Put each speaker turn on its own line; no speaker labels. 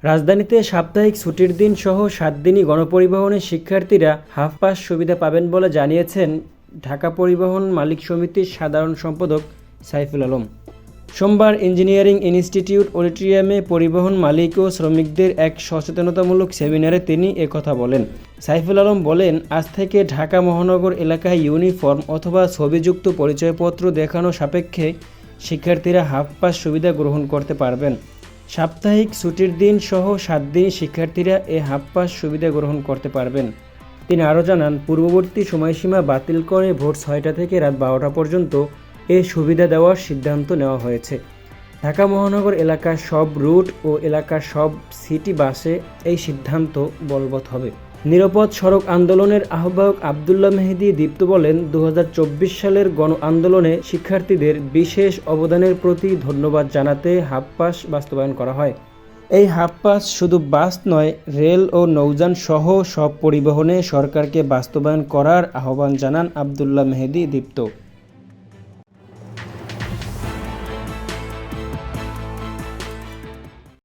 রাজধানীতে সাপ্তাহিক ছুটির দিন সহ ৭ দিনই গণপরিবহনে শিক্ষার্থীরা হাফ পাস সুবিধা পাবেন বলে জানিয়েছেন ঢাকা পরিবহন মালিক সমিতির সাধারণ সম্পাদক সাইফুল আলম। সোমবার ইঞ্জিনিয়ারিং ইনস্টিটিউট অডিটোরিয়ামে পরিবহন মালিক ও শ্রমিকদের এক সচেতনতামূলক সেমিনারে তিনি একথা বলেন। সাইফুল আলম বলেন, আজ থেকে ঢাকা মহানগর এলাকায় ইউনিফর্ম অথবা ছবিযুক্ত পরিচয়পত্র দেখানো সাপেক্ষে শিক্ষার্থীরা হাফ পাস সুবিধা গ্রহণ করতে পারবেন। সাপ্তাহিক ছুটির দিন সহ ৭ দিন শিক্ষার্থীরা এ হাফ পাস সুবিধা গ্রহণ করতে পারবেন। তিনি আরও জানান, পূর্ববর্তী সময়সীমা বাতিল করে ভোর ৬টা থেকে রাত ১২টা পর্যন্ত এ সুবিধা দেওয়ার সিদ্ধান্ত নেওয়া হয়েছে। ঢাকা মহানগর এলাকার সব রুট ও এলাকার সব সিটি বাসে এই সিদ্ধান্ত বলবৎ হবে। নিরাপদ সড়ক আন্দোলনের আহ্বায়ক আবদুল্লাহ মেহেদী দীপ্ত বলেন, ২০২৪ সালের গণ আন্দোলনে শিক্ষার্থীদের বিশেষ অবদানের প্রতি ধন্যবাদ জানাতে হাফ পাস বাস্তবায়ন করা হয়। এই হাফ পাস শুধু বাস নয়, রেল ও নৌযান সহ সব পরিবহনে সরকারকে বাস্তবায়ন করার আহ্বান জানান আবদুল্লাহ মেহেদী দীপ্ত।